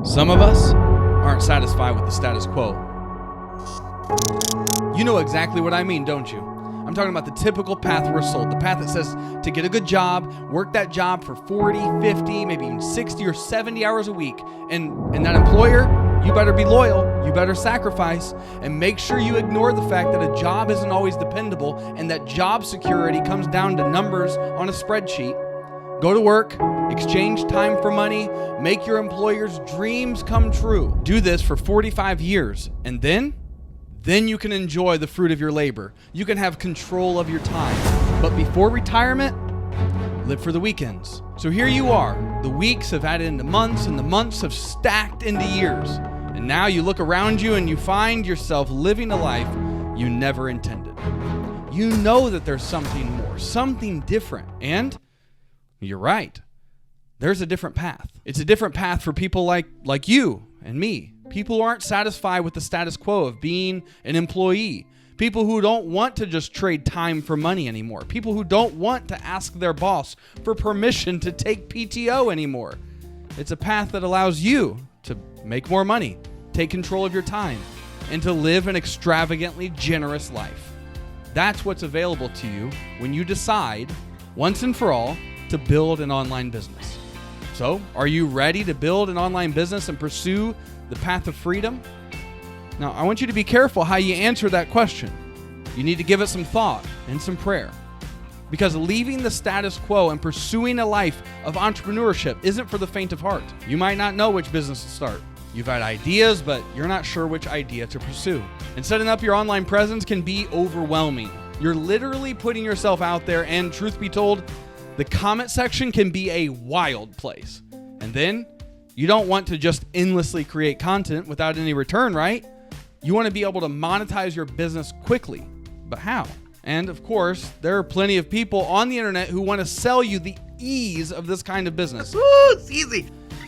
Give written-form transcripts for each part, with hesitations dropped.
Some of us aren't satisfied with the status quo. You know exactly what I mean, don't you? I'm talking about the typical path we're sold, the path that says to get a good job, work that job for 40, 50, maybe even 60 or 70 hours a week. And that employer, you better be loyal, you better sacrifice, and make sure you ignore the fact that a job isn't always dependable and that job security comes down to numbers on a spreadsheet. Go to work, exchange time for money, make your employer's dreams come true. Do this for 45 years, and then you can enjoy the fruit of your labor. You can have control of your time. But before retirement, live for the weekends. So here you are. The weeks have added into months, and the months have stacked into years. And now you look around you and you find yourself living a life you never intended. You know that there's something more, something different, and you're right. There's a different path. It's a different path for people like you and me. People who aren't satisfied with the status quo of being an employee. People who don't want to just trade time for money anymore. People who don't want to ask their boss for permission to take PTO anymore. It's a path that allows you to make more money, take control of your time, and to live an extravagantly generous life. That's what's available to you when you decide, once and for all, to build an online business. So, are you ready to build an online business and pursue the path of freedom? Now, I want you to be careful how you answer that question. You need to give it some thought and some prayer. Because leaving the status quo and pursuing a life of entrepreneurship isn't for the faint of heart. You might not know which business to start. You've had ideas, but you're not sure which idea to pursue. And setting up your online presence can be overwhelming. You're literally putting yourself out there, and truth be told, the comment section can be a wild place. And then you don't want to just endlessly create content without any return, right? You want to be able to monetize your business quickly. But how? And of course, there are plenty of people on the internet who want to sell you the ease of this kind of business. Woo, it's easy.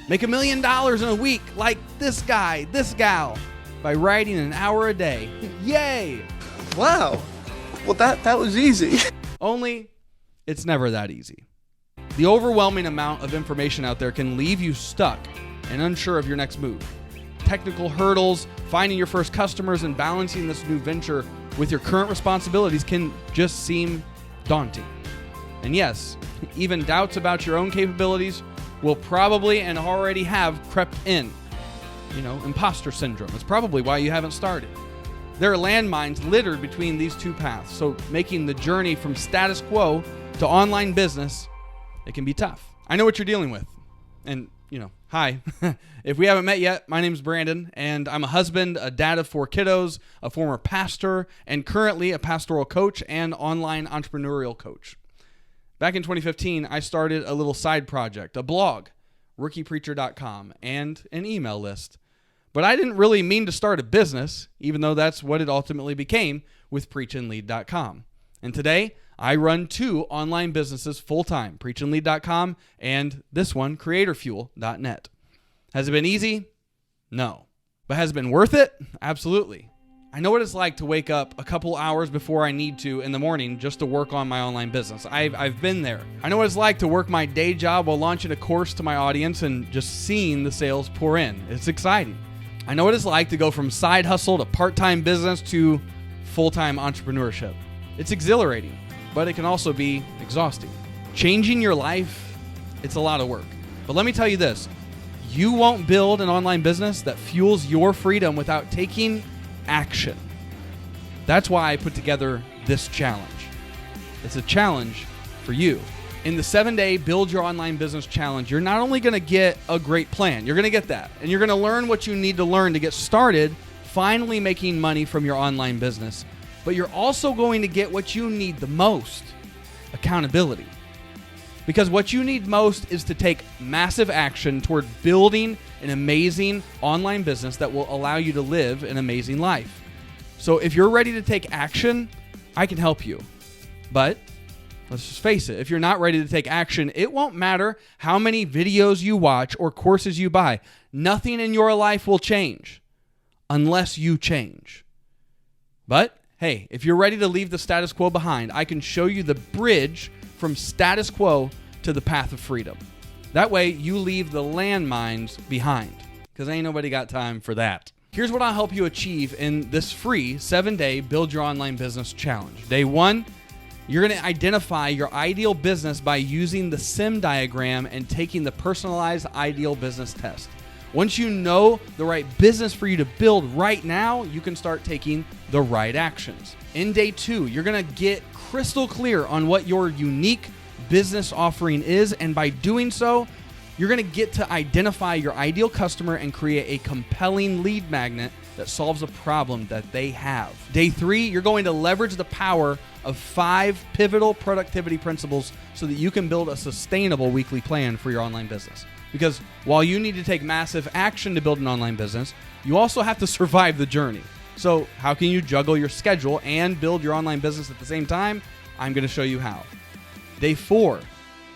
Make $1 million in a week like this guy, this gal, by writing an hour a day. Yay! Wow. Well, that was easy. Only it's never that easy. The overwhelming amount of information out there can leave you stuck and unsure of your next move. Technical hurdles, finding your first customers, and balancing this new venture with your current responsibilities can just seem daunting. And yes, even doubts about your own capabilities will probably and already have crept in. Imposter syndrome. It's probably why you haven't started. There are landmines littered between these two paths, so making the journey from status quo to online business, it can be tough. I know what you're dealing with. And, hi. If we haven't met yet, my name's Brandon, and I'm a husband, a dad of 4 kiddos, a former pastor, and currently a pastoral coach and online entrepreneurial coach. Back in 2015, I started a little side project, a blog, rookiepreacher.com, and an email list. But I didn't really mean to start a business, even though that's what it ultimately became with preachandlead.com. And today, I run 2 online businesses full-time, preachandlead.com and this one, creatorfuel.net. Has it been easy? No. But has it been worth it? Absolutely. I know what it's like to wake up a couple hours before I need to in the morning just to work on my online business. I've been there. I know what it's like to work my day job while launching a course to my audience and just seeing the sales pour in. It's exciting. I know what it's like to go from side hustle to part-time business to full-time entrepreneurship. It's exhilarating, but it can also be exhausting. Changing your life, it's a lot of work. But let me tell you this, you won't build an online business that fuels your freedom without taking action. That's why I put together this challenge. It's a challenge for you. In the 7-day Build Your Online Business Challenge, you're not only going to get a great plan, you're going to get that, and you're going to learn what you need to learn to get started finally making money from your online business. But you're also going to get what you need the most, accountability. Because what you need most is to take massive action toward building an amazing online business that will allow you to live an amazing life. So if you're ready to take action, I can help you. But let's just face it, if you're not ready to take action, it won't matter how many videos you watch or courses you buy. Nothing in your life will change unless you change. But hey, if you're ready to leave the status quo behind, I can show you the bridge from status quo to the path of freedom. That way, you leave the landmines behind. because ain't nobody got time for that. Here's what I'll help you achieve in this free 7-day Build Your Online Business Challenge. Day 1, you're going to identify your ideal business by using the SIM diagram and taking the personalized ideal business test. Once you know the right business for you to build right now, you can start taking the right actions. In day 2, you're going to get crystal clear on what your unique business offering is, and by doing so, you're going to get to identify your ideal customer and create a compelling lead magnet that solves a problem that they have. Day 3, you're going to leverage the power of 5 pivotal productivity principles so that you can build a sustainable weekly plan for your online business. Because while you need to take massive action to build an online business, you also have to survive the journey. So how can you juggle your schedule and build your online business at the same time? I'm going to show you how. Day 4,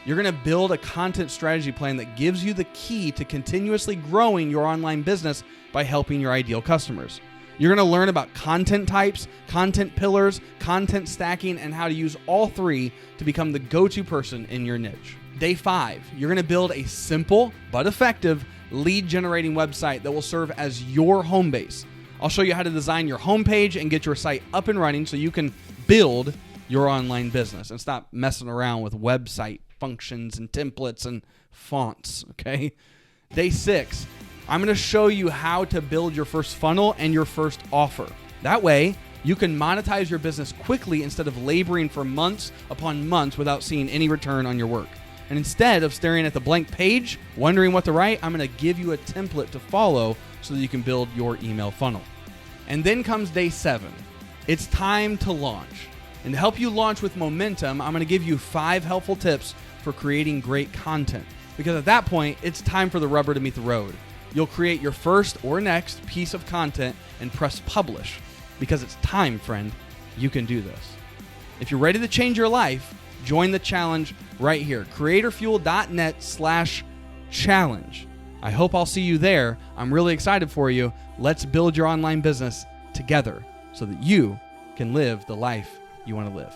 you're going to build a content strategy plan that gives you the key to continuously growing your online business by helping your ideal customers. You're going to learn about content types, content pillars, content stacking, and how to use all 3 to become the go-to person in your niche. Day 5, you're going to build a simple but effective lead generating website that will serve as your home base. I'll show you how to design your homepage and get your site up and running so you can build your online business and stop messing around with website functions and templates and fonts, okay? Day 6, I'm going to show you how to build your first funnel and your first offer. That way, you can monetize your business quickly instead of laboring for months upon months without seeing any return on your work. And instead of staring at the blank page, wondering what to write, I'm going to give you a template to follow so that you can build your email funnel. And then comes day 7. It's time to launch. And to help you launch with momentum, I'm going to give you 5 helpful tips for creating great content. Because at that point, it's time for the rubber to meet the road. You'll create your first or next piece of content and press publish. Because it's time, friend. You can do this. If you're ready to change your life, join the challenge right here. CreatorFuel.net/challenge. I hope I'll see you there. I'm really excited for you. Let's build your online business together so that you can live the life you want to live.